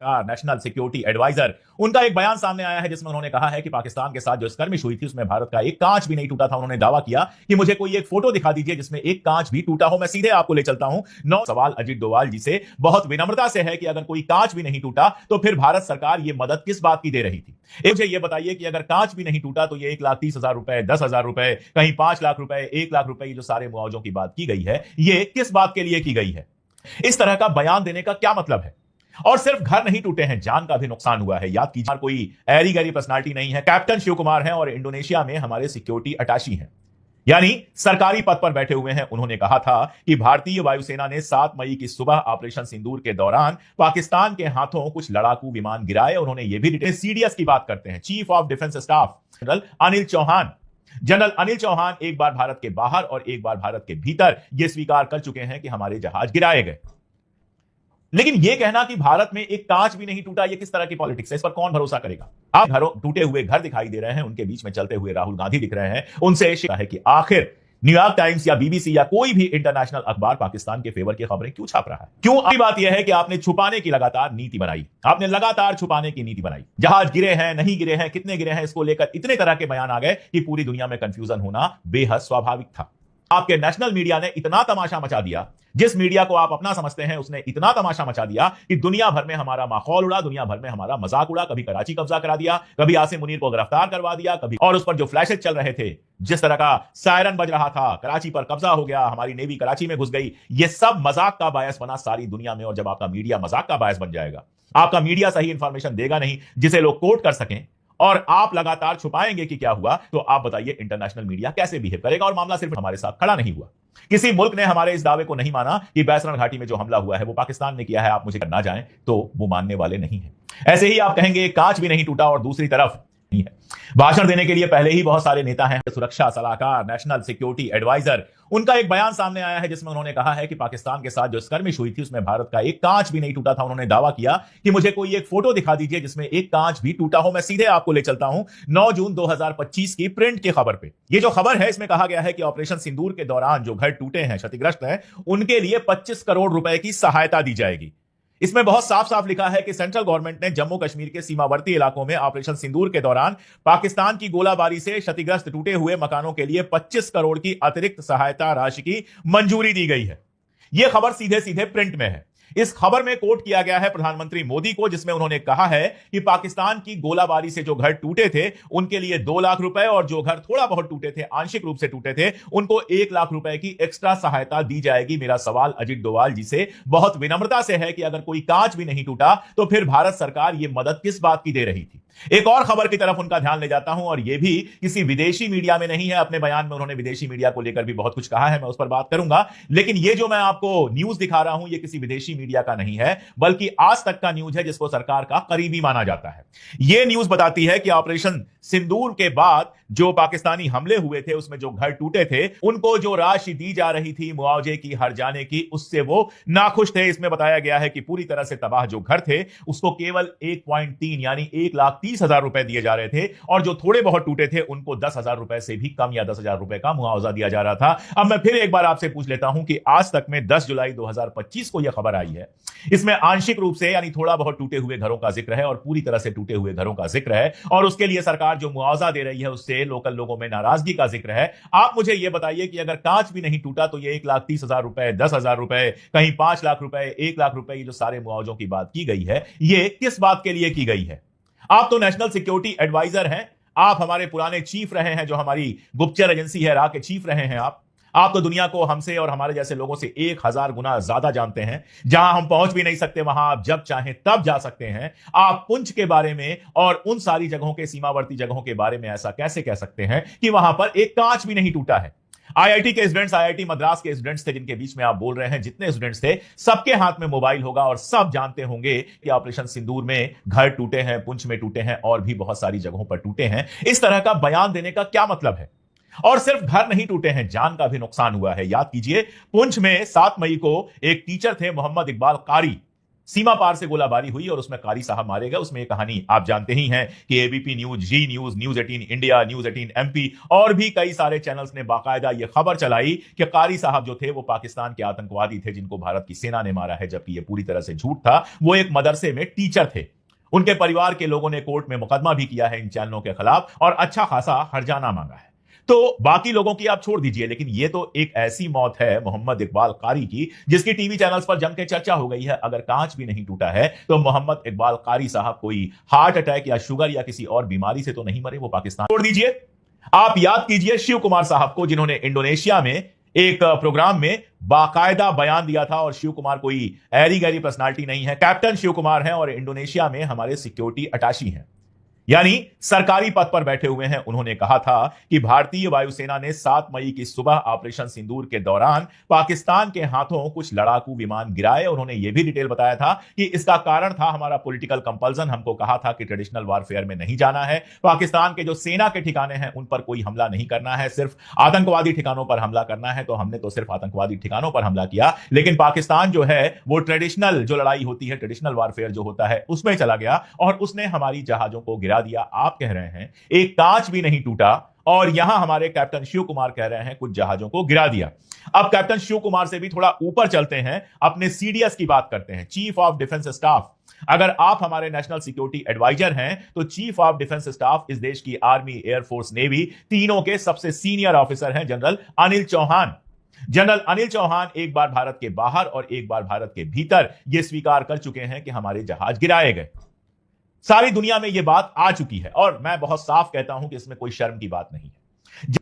का national security adviser, उनका एक बयान सामने आया है जिसमें उन्होंने कहा है कि पाकिस्तान के साथ जो स्कर्मिश हुई थी उसमें भारत का एक कांच भी नहीं टूटा था। उन्होंने दावा किया कि मुझे कोई एक फोटो दिखा दीजिए जिसमें एक कांच भी टूटा हो। मैं सीधे आपको ले चलता हूं। नौ सवाल अजीत डोवाल जी से बहुत विनम्रता से है कि अगर कोई कांच भी नहीं टूटा तो फिर भारत सरकार ये मदद किस बात की दे रही थी। मुझे ये बताइए कि अगर कांच भी नहीं टूटा तो ये 1,30,000 रुपए, 10,000 रुपए, कहीं 5 लाख रुपए, 1 लाख रुपए, ये जो सारे मुआवजों की बात की गई है ये किस बात के लिए की गई है? इस तरह का बयान देने का क्या मतलब है? और सिर्फ घर नहीं टूटे हैं, जान का भी नुकसान हुआ है। याद कीजिए, कोई ऐरी गैरी पर्सनालिटी नहीं है। कैप्टन शिव कुमार हैं और इंडोनेशिया में हमारे सिक्योरिटी अटैची हैं, यानी सरकारी पद पर बैठे हुए हैं। उन्होंने कहा था कि भारतीय वायुसेना ने 7 मई की सुबह ऑपरेशन सिंदूर के दौरान पाकिस्तान के हाथों कुछ लड़ाकू विमान गिराए। उन्होंने यह भी सीडीएस की बात करते हैं, chief of defence staff general Anil Chauhan. General Anil Chauhan एक बार भारत के बाहर और एक बार भारत के भीतर यह स्वीकार कर चुके हैं कि हमारे जहाज गिराए गए। लेकिन यह कहना कि भारत में एक कांच भी नहीं टूटा, यह किस तरह की पॉलिटिक्स है? इस पर कौन भरोसा करेगा? आप घरों टूटे हुए घर दिखाई दे रहे हैं, उनके बीच में चलते हुए राहुल गांधी दिख रहे हैं। उनसे है कि आखिर न्यूयॉर्क टाइम्स या बीबीसी या कोई भी इंटरनेशनल अखबार पाकिस्तान के फेवर की खबरें क्यों छाप रहा है? क्यों? अभी बात यह है कि आपने छुपाने की लगातार नीति बनाई, आपने लगातार छुपाने की नीति बनाई। जहाज गिरे हैं, नहीं गिरे हैं, कितने गिरे हैं, इसको लेकर इतने तरह के बयान आ गए कि पूरी दुनिया में कंफ्यूजन होना बेहद स्वाभाविक था। आपके नेशनल मीडिया ने इतना तमाशा मचा दिया, जिस मीडिया को आप अपना समझते हैं उसने इतना तमाशा मचा दिया कि दुनिया भर में हमारा माहौल उड़ा, दुनिया भर में हमारा मजाक उड़ा। कभी कराची कब्जा करा दिया, कभी आसिम मुनीर को गिरफ्तार करवा दिया, कभी और उस पर जो फ्लैशेज चल रहे थे, जिस तरह का सायरन बज रहा था, कराची पर कब्जा हो गया, हमारी नेवी कराची में घुस गई, ये सब मजाक का बायस बना सारी दुनिया में। और जब आपका मीडिया मजाक का बायस बन जाएगा, आपका मीडिया सही इंफॉर्मेशन देगा नहीं जिसे लोग कोट कर सकें, और आप लगातार छुपाएंगे कि क्या हुआ, तो आप बताइए इंटरनेशनल मीडिया कैसे बिहेव करेगा? और मामला सिर्फ हमारे साथ खड़ा नहीं हुआ, किसी मुल्क ने हमारे इस दावे को नहीं माना कि बैसरण घाटी में जो हमला हुआ है वो पाकिस्तान ने किया है, आप मुझे ना जाएं, तो वो मानने वाले नहीं है। ऐसे ही आप कहेंगे कांच भी नहीं टूटा और दूसरी तरफ नहीं है। भाषण देने के लिए पहले ही बहुत सारे नेता हैं। सुरक्षा सलाहकार, नेशनल सिक्योरिटी एडवाइजर, उनका एक बयान सामने आया है जिसमें उन्होंने कहा है कि पाकिस्तान के साथ जो स्कर्मिश हुई थी उसमें भारत का एक कांच भी नहीं टूटा था। उन्होंने दावा किया कि मुझे कोई एक फोटो दिखा दीजिए जिसमें एक कांच भी टूटा हो। मैं सीधे आपको ले चलता हूं 9 जून 2025 की प्रिंट की खबर पे। ये जो खबर है इसमें कहा गया है कि ऑपरेशन सिंदूर के दौरान जो घर टूटे हैं, क्षतिग्रस्त हैं, उनके लिए 25 करोड़ रुपए की सहायता दी जाएगी। इसमें बहुत साफ साफ लिखा है कि सेंट्रल गवर्नमेंट ने जम्मू कश्मीर के सीमावर्ती इलाकों में ऑपरेशन सिंदूर के दौरान पाकिस्तान की गोलाबारी से क्षतिग्रस्त टूटे हुए मकानों के लिए 25 करोड़ की अतिरिक्त सहायता राशि की मंजूरी दी गई है। यह खबर सीधे सीधे प्रिंट में है। इस खबर में कोट किया गया है प्रधानमंत्री मोदी को, जिसमें उन्होंने कहा है कि पाकिस्तान की गोलाबारी से जो घर टूटे थे उनके लिए 2 लाख रुपए, और जो घर थोड़ा बहुत टूटे थे, आंशिक रूप से टूटे थे, उनको 1 लाख रुपए की एक्स्ट्रा सहायता दी जाएगी। मेरा सवाल अजीत डोवाल जी से बहुत विनम्रता से है कि अगर कोई कांच भी नहीं टूटा तो फिर भारत सरकार यह मदद किस बात की दे रही थी? एक और खबर की तरफ उनका ध्यान ले जाता हूं, और यह भी किसी विदेशी मीडिया में नहीं है। अपने बयान में उन्होंने विदेशी मीडिया को लेकर भी बहुत कुछ कहा है, मैं उस पर बात करूंगा। लेकिन यह जो मैं आपको न्यूज दिखा रहा हूं यह किसी विदेशी मीडिया का नहीं है, बल्कि आज तक का न्यूज है, जिसको सरकार का करीबी माना जाता है। यह न्यूज बताती है कि ऑपरेशन सिंदूर के बाद जो पाकिस्तानी हमले हुए थे उसमें जो घर टूटे थे उनको जो राशि दी जा रही थी मुआवजे की, हर जाने की, उससे वो नाखुश थे। इसमें बताया गया है कि पूरी तरह से तबाह जो घर थे उसको केवल 1.3 यानी 1,30,000 रुपए दिए जा रहे थे, और जो थोड़े बहुत टूटे थे उनको 10,000 रुपए से भी कम या 10,000 रुपए का मुआवजा दिया जा रहा था। अब मैं फिर एक बार आपसे पूछ लेता हूं कि आज तक में 10 जुलाई 2025 को यह खबर आई है, इसमें आंशिक रूप से यानी थोड़ा बहुत टूटे हुए घरों का जिक्र है और पूरी तरह से टूटे हुए घरों का जिक्र है, और उसके लिए सरकार जो मुआवजा दे रही है उससे लोकल लोगों में नाराजगी का जिक्र है। आप मुझे यह बताइए कि अगर कांच भी नहीं टूटा तो यह 1,30,000 रुपए, 10,000 रुपए, कहीं 5 लाख रुपए, 1 लाख रुपए, ये जो सारे मुआवजों की बात की गई है ये किस बात के लिए की गई है? आप तो नेशनल सिक्योरिटी एडवाइजर हैं, आप हमारे पुराने चीफ रहे हैं, जो हमारी गुप्तचर एजेंसी है रा के चीफ रहे हैं। आप तो दुनिया को हमसे और हमारे जैसे लोगों से 1000 गुना ज्यादा जानते हैं। जहां हम पहुंच भी नहीं सकते वहां आप जब चाहें तब जा सकते हैं। आप पुंछ के बारे में और उन सारी जगहों के, सीमावर्ती जगहों के बारे में ऐसा कैसे कह सकते हैं कि वहां पर एक कांच भी नहीं टूटा है? आईआईटी के स्टूडेंट्स, आईआईटी मद्रास के स्टूडेंट्स थे जिनके बीच में आप बोल रहे हैं, जितने स्टूडेंट्स थे सबके हाथ में मोबाइल होगा और सब जानते होंगे कि ऑपरेशन सिंदूर में घर टूटे हैं, पुंछ में टूटे हैं, और भी बहुत सारी जगहों पर टूटे हैं। इस तरह का बयान देने का क्या मतलब है? और सिर्फ घर नहीं टूटे हैं, जान का भी नुकसान हुआ है। याद कीजिए, पुंछ में 7 मई को एक टीचर थे मोहम्मद इकबाल कारी, सीमा पार से गोलाबारी हुई और उसमें कारी साहब मारे गए। उसमें यह कहानी आप जानते ही हैं कि ABP news, Zee news, news 18 India, news 18 MP और भी कई सारे चैनल्स ने बाकायदा यह खबर चलाई कि कारी साहब जो थे वो पाकिस्तान के आतंकवादी थे जिनको भारत की सेना ने मारा है, जबकि यह पूरी तरह से झूठ था। वो एक मदरसे में टीचर थे। उनके परिवार के लोगों ने कोर्ट में मुकदमा भी किया है इन चैनलों के खिलाफ और अच्छा खासा हर्जाना मांगा है। तो बाकी लोगों की आप छोड़ दीजिए, लेकिन यह तो एक ऐसी मौत है मोहम्मद इकबाल कारी की जिसकी टीवी चैनल्स पर जम के चर्चा हो गई है। अगर कांच भी नहीं टूटा है तो मोहम्मद इकबाल कारी साहब कोई हार्ट अटैक या शुगर या किसी और बीमारी से तो नहीं मरे, वो पाकिस्तान। छोड़ दीजिए, आप याद कीजिए शिव कुमार साहब को, जिन्होंने इंडोनेशिया में एक प्रोग्राम में बाकायदा बयान दिया था। और शिव कुमार कोई ऐरी गैरी पर्सनालिटी नहीं है, कैप्टन शिव कुमार हैं और इंडोनेशिया में हमारे सिक्योरिटी अटैची हैं, यानी सरकारी पद पर बैठे हुए हैं। उन्होंने कहा था कि भारतीय वायुसेना ने 7 मई की सुबह ऑपरेशन सिंदूर के दौरान पाकिस्तान के हाथों कुछ लड़ाकू विमान गिराए। उन्होंने यह भी डिटेल बताया था कि इसका कारण था हमारा पॉलिटिकल कंपल्सन। हमको कहा था कि ट्रेडिशनल वॉरफेयर में नहीं जाना है, पाकिस्तान के जो सेना के ठिकाने हैं उन पर कोई हमला नहीं करना है, सिर्फ आतंकवादी ठिकानों पर हमला करना है। तो हमने तो सिर्फ आतंकवादी ठिकानों पर हमला किया, लेकिन पाकिस्तान जो है वो ट्रेडिशनल जो लड़ाई होती है, ट्रेडिशनल वॉरफेयर जो होता है, उसमें चला गया और उसने हमारी जहाजों को गिरा दिया। आप कह रहे हैं एक कांच भी नहीं टूटा और यहां हमारे कैप्टन शिव कुमार कह रहे हैं कुछ जहाजों को गिरा दिया। अब कैप्टन शिव कुमार से भी थोड़ा ऊपर चलते हैं, अपने सीडीएस की बात करते हैं, चीफ ऑफ डिफेंस स्टाफ। अगर आप हमारे नेशनल सिक्योरिटी एडवाइजर हैं तो चीफ ऑफ डिफेंस स्टाफ इस देश की आर्मी, एयरफोर्स, नेवी तीनों के सबसे सीनियर ऑफिसर हैं जनरल अनिल चौहान। जनरल अनिल चौहान एक बार भारत के बाहर और एक बार भारत के भीतर यह स्वीकार कर चुके हैं कि हमारे जहाज गिराए गए। सारी दुनिया में यह बात आ चुकी है और मैं बहुत साफ कहता हूं कि इसमें कोई शर्म की बात नहीं है।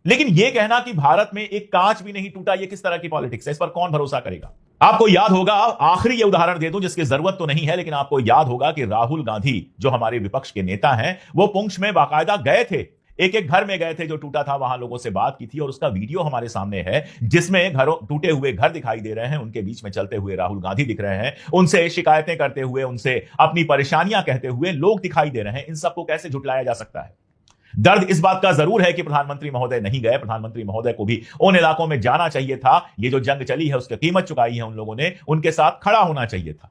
लेकिन यह कहना कि भारत में एक कांच भी नहीं टूटा, यह किस तरह की पॉलिटिक्स है, इस पर कौन भरोसा करेगा। आपको याद होगा, आखिरी ये उदाहरण दे दूं जिसकी जरूरत तो नहीं है, लेकिन आपको याद होगा कि राहुल गांधी जो हमारे विपक्ष के नेता हैं वो पुंछ में बाकायदा गए थे, एक एक घर में गए थे जो टूटा था, वहां लोगों से बात की थी और उसका वीडियो हमारे सामने है जिसमें घरों टूटे हुए घर दिखाई दे रहे हैं, उनके बीच में चलते हुए राहुल गांधी दिख रहे हैं, उनसे शिकायतें करते हुए, उनसे अपनी परेशानियां कहते हुए लोग दिखाई दे रहे हैं। इन सबको कैसे झुटलाया जा सकता है। दर्द इस बात का जरूर है कि प्रधानमंत्री महोदय नहीं गए। प्रधानमंत्री महोदय को भी उन इलाकों में जाना चाहिए था। ये जो जंग चली है उसकी कीमत चुकाई है उन लोगों ने, उनके साथ खड़ा होना चाहिए था।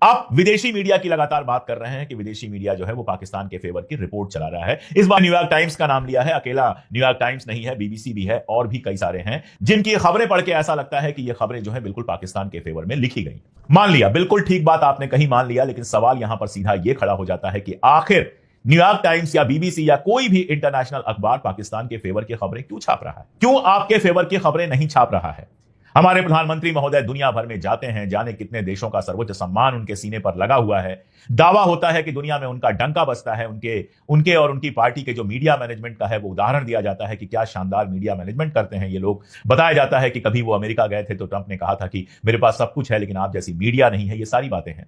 आप विदेशी मीडिया की लगातार बात कर रहे हैं कि विदेशी मीडिया जो है वो पाकिस्तान के फेवर की रिपोर्ट चला रहा है। इस बार न्यूयॉर्क टाइम्स का नाम लिया है, अकेला न्यूयॉर्क टाइम्स नहीं है, बीबीसी भी है और भी कई सारे हैं जिनकी खबरें पढ़ के ऐसा लगता है कि ये खबरें जो है बिल्कुल पाकिस्तान के फेवर में लिखी गई। मान लिया, बिल्कुल ठीक बात आपने कही, मान लिया, लेकिन सवाल यहां पर सीधा यह खड़ा हो जाता है कि आखिर न्यूयॉर्क टाइम्स या बीबीसी या कोई भी इंटरनेशनल अखबार पाकिस्तान के फेवर की खबरें क्यों छाप रहा है, क्यों आपके फेवर की खबरें नहीं छाप रहा है। हमारे प्रधानमंत्री महोदय दुनिया भर में जाते हैं, जाने कितने देशों का सर्वोच्च सम्मान उनके सीने पर लगा हुआ है, दावा होता है कि दुनिया में उनका डंका बजता है, उनके और उनकी पार्टी के जो मीडिया मैनेजमेंट का है वो उदाहरण दिया जाता है कि क्या शानदार मीडिया मैनेजमेंट करते हैं ये लोग। बताया जाता है कि कभी वो अमेरिका गए थे तो ट्रंप ने कहा था कि मेरे पास सब कुछ है लेकिन आप जैसी मीडिया नहीं है, ये सारी बातें हैं।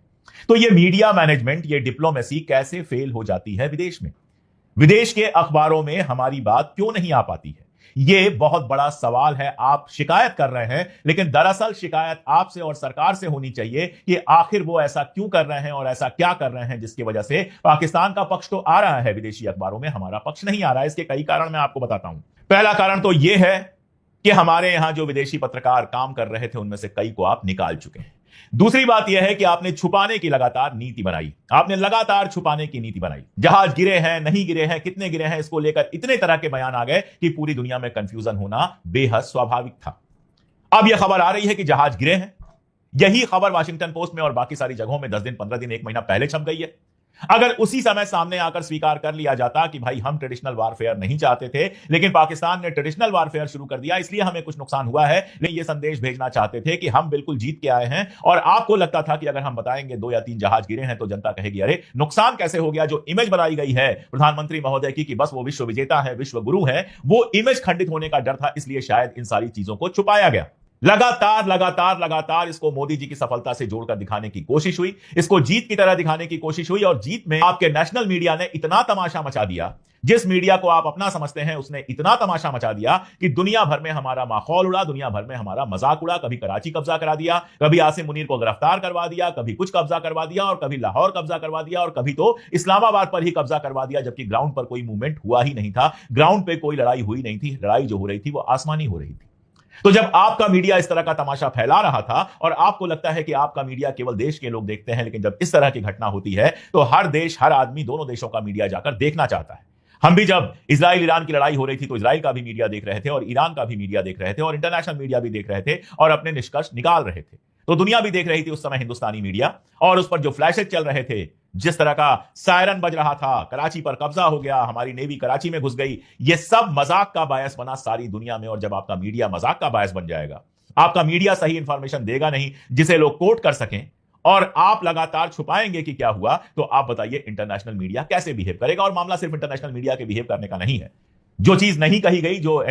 तो ये मीडिया मैनेजमेंट, ये डिप्लोमेसी कैसे फेल हो जाती है विदेश में, विदेश के अखबारों में हमारी बात क्यों नहीं आ पाती है, ये बहुत बड़ा सवाल है। आप शिकायत कर रहे हैं लेकिन दरअसल शिकायत आपसे और सरकार से होनी चाहिए कि आखिर वो ऐसा क्यों कर रहे हैं और ऐसा क्या कर रहे हैं जिसकी वजह से पाकिस्तान का पक्ष तो आ रहा है विदेशी अखबारों में, हमारा पक्ष नहीं आ रहा है। इसके कई कारण मैं आपको बताता हूं। पहला कारण तो यह है कि हमारे यहां जो विदेशी पत्रकार काम कर रहे थे उनमें से कई को आप निकाल चुके हैं। दूसरी बात यह है कि आपने छुपाने की लगातार नीति बनाई, आपने लगातार छुपाने की नीति बनाई। जहाज गिरे हैं, नहीं गिरे हैं, कितने गिरे हैं, इसको लेकर इतने तरह के बयान आ गए कि पूरी दुनिया में कंफ्यूजन होना बेहद स्वाभाविक था। अब यह खबर आ रही है कि जहाज गिरे हैं। यही खबर वाशिंगटन पोस्ट में और बाकी सारी जगहों में 10 दिन, 15 दिन, 1 महीना पहले छप गई है। अगर उसी समय सामने आकर स्वीकार कर लिया जाता कि भाई हम ट्रेडिशनल वारफेयर नहीं चाहते थे लेकिन पाकिस्तान ने ट्रेडिशनल वारफेयर शुरू कर दिया इसलिए हमें कुछ नुकसान हुआ है, लेकिन ये संदेश भेजना चाहते थे कि हम बिल्कुल जीत के आए हैं। और आपको लगता था कि अगर हम बताएंगे 2 या 3 जहाज गिरे हैं तो जनता कहेगी अरे नुकसान कैसे हो गया। जो इमेज बनाई गई है प्रधानमंत्री महोदय की कि बस वो विश्व विजेता है, विश्व गुरु है, वो इमेज खंडित होने का डर था, इसलिए शायद इन सारी चीजों को छुपाया गया। लगातार इसको मोदी जी की सफलता से जोड़कर दिखाने की कोशिश हुई, इसको जीत की तरह दिखाने की कोशिश हुई और जीत में आपके नेशनल मीडिया ने इतना तमाशा मचा दिया, जिस मीडिया को आप अपना समझते हैं उसने इतना तमाशा मचा दिया कि दुनिया भर में हमारा माहौल उड़ा, दुनिया भर में हमारा मजाक उड़ा। कभी कराची कब्जा करा दिया, कभी आसिम मुनीर को गिरफ्तार करवा दिया, कभी कुछ कब्जा करवा दिया और कभी लाहौर कब्जा करवा दिया और कभी तो इस्लामाबाद पर ही कब्जा करवा दिया, जबकि ग्राउंड पर कोई मूवमेंट हुआ ही नहीं था, ग्राउंड पे कोई लड़ाई हुई नहीं थी। लड़ाई जो हो रही थी वो आसमानी हो रही थी। तो जब आपका मीडिया इस तरह का तमाशा फैला रहा था और आपको लगता है कि आपका मीडिया केवल देश के लोग देखते हैं, लेकिन जब इस तरह की घटना होती है तो हर देश, हर आदमी, दोनों देशों का मीडिया जाकर देखना चाहता है। हम भी जब इजराइल ईरान की लड़ाई हो रही थी तो इजराइल का भी मीडिया देख रहे थे और ईरान का भी मीडिया देख रहे थे और इंटरनेशनल मीडिया भी देख रहे थे और अपने निष्कर्ष निकाल रहे थे। तो दुनिया भी देख रही थी उस समय हिंदुस्तानी मीडिया, और उस पर जो फ्लैशेज चल रहे थे, जिस तरह का सायरन बज रहा था, कराची पर कब्जा हो गया, हमारी नेवी कराची में घुस गई, ये सब मजाक का बायस बना सारी दुनिया में। और जब आपका मीडिया मजाक का बायस बन जाएगा, आपका मीडिया सही इंफॉर्मेशन देगा नहीं जिसे लोग कोट कर सकें, और आप लगातार छुपाएंगे कि क्या हुआ, तो आप बताइए इंटरनेशनल मीडिया कैसे बिहेव करेगा। और मामला सिर्फ इंटरनेशनल मीडिया के बिहेव करने का नहीं है। जो चीज नहीं कही गई, जो